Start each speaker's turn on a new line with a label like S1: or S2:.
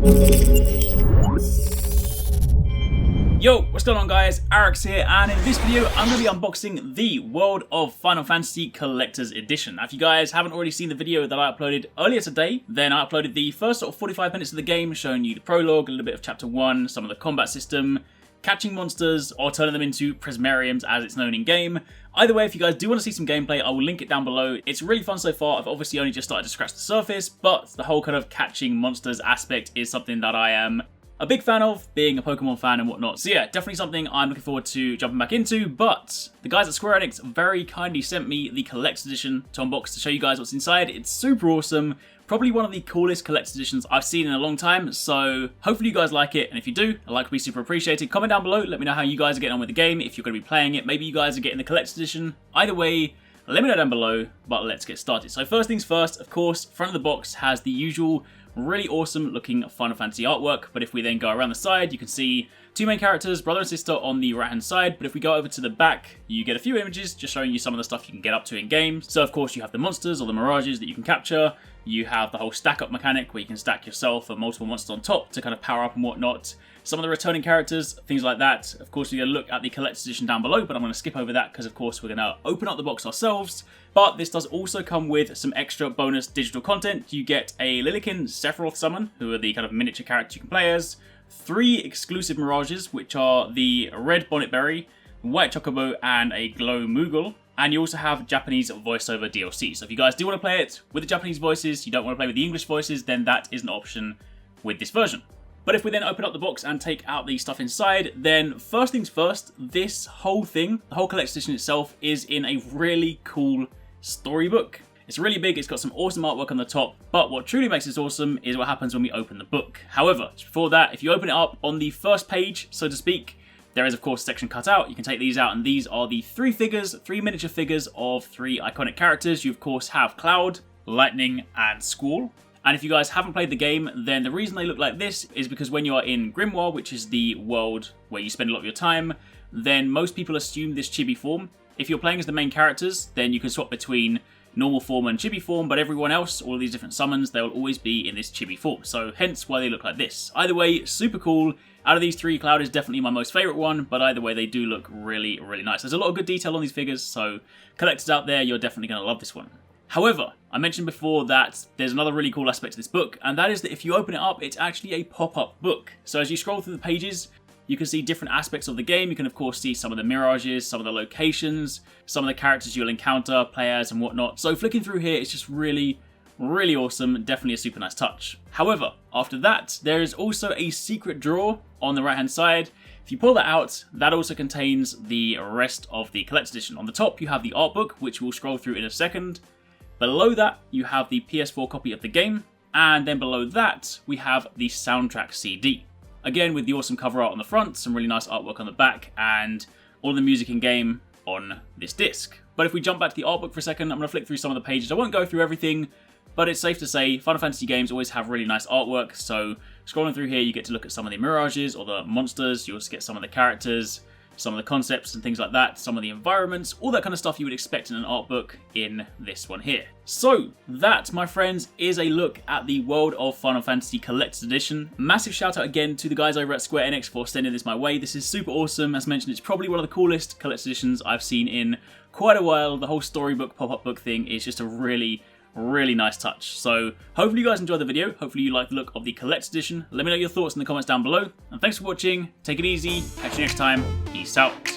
S1: Yo, what's going on guys, Arekkz here, and in this video I'm going to be unboxing the World of Final Fantasy Collector's Edition. Now if you guys haven't already seen the video that I uploaded earlier today, then I uploaded the first sort of 45 minutes of the game, showing you the prologue, a little bit of chapter 1, some of the combat system, catching monsters, or turning them into prismariums as it's known in game. Either way, if you guys do want to see some gameplay, I will link it down below. It's really fun so far. I've obviously only just started to scratch the surface, but the whole kind of catching monsters aspect is something that I am a big fan of, being a Pokemon fan and whatnot. So yeah, definitely something I'm looking forward to jumping back into, but the guys at Square Enix very kindly sent me the Collector's Edition to unbox to show you guys what's inside. It's super awesome. Probably one of the coolest Collector's Editions I've seen in a long time, so hopefully you guys like it, and if you do, a like would be super appreciated. Comment down below, let me know how you guys are getting on with the game, if you're going to be playing it. Maybe you guys are getting the Collector's Edition. Either way, let me know down below, but let's get started. So first things first, of course, front of the box has the usual really awesome looking Final Fantasy artwork, but if we then go around the side, you can see two main characters, brother and sister, on the right hand side. But if we go over to the back, you get a few images just showing you some of the stuff you can get up to in game. So of course you have the monsters or the mirages that you can capture. You have the whole stack up mechanic where you can stack yourself and multiple monsters on top to kind of power up and whatnot. Some of the returning characters, things like that. Of course, we're going to look at the Collector's Edition down below, but I'm going to skip over that because, of course, we're going to open up the box ourselves. But this does also come with some extra bonus digital content. You get a Lillikin Sephiroth summon, who are the kind of miniature characters you can play as. 3 exclusive mirages, which are the Red Bonnet Berry, White Chocobo, and a Glow Moogle. And you also have Japanese voiceover DLC. So if you guys do want to play it with the Japanese voices, you don't want to play with the English voices, then that is an option with this version. But if we then open up the box and take out the stuff inside, then first things first, this whole thing, the whole Collector's Edition itself, is in a really cool storybook. It's really big, it's got some awesome artwork on the top, but what truly makes this awesome is what happens when we open the book. However, just before that, if you open it up on the first page, so to speak, there is of course a section cut out. You can take these out, and these are the 3 miniature figures of 3 iconic characters. You of course have Cloud, Lightning, and Squall. And if you guys haven't played the game, then the reason they look like this is because when you are in Grimoire, which is the world where you spend a lot of your time, then most people assume this chibi form. If you're playing as the main characters, then you can swap between normal form and chibi form, but everyone else, all of these different summons, they will always be in this chibi form. So hence why they look like this. Either way, super cool. Out of these 3, Cloud is definitely my most favourite one, but either way, they do look really, really nice. There's a lot of good detail on these figures, so collectors out there, you're definitely going to love this one. However, I mentioned before that there's another really cool aspect to this book, and that is that if you open it up, it's actually a pop-up book. So as you scroll through the pages, you can see different aspects of the game. You can of course see some of the mirages, some of the locations, some of the characters you'll encounter, players and whatnot. So flicking through here, it's just really, really awesome. Definitely a super nice touch. However, after that, there is also a secret drawer on the right hand side. If you pull that out, that also contains the rest of the Collector's Edition. On the top, you have the art book, which we'll scroll through in a second. Below that, you have the PS4 copy of the game, and then below that, we have the soundtrack CD. Again, with the awesome cover art on the front, some really nice artwork on the back, and all the music in game on this disc. But if we jump back to the art book for a second, I'm going to flick through some of the pages. I won't go through everything, but it's safe to say Final Fantasy games always have really nice artwork, so scrolling through here, you get to look at some of the mirages or the monsters, you also get some of the characters, some of the concepts and things like that, some of the environments, all that kind of stuff you would expect in an art book in this one here. So that, my friends, is a look at the World of Final Fantasy Collector's Edition. Massive shout out again to the guys over at Square Enix for sending this my way. This is super awesome. As mentioned, it's probably one of the coolest Collector's Editions I've seen in quite a while. The whole storybook, pop-up book thing is just a really nice touch. So hopefully you guys enjoyed the video. Hopefully you like the look of the Collector's Edition. Let me know your thoughts in the comments down below. And thanks for watching. Take it easy. Catch you next time. Peace out.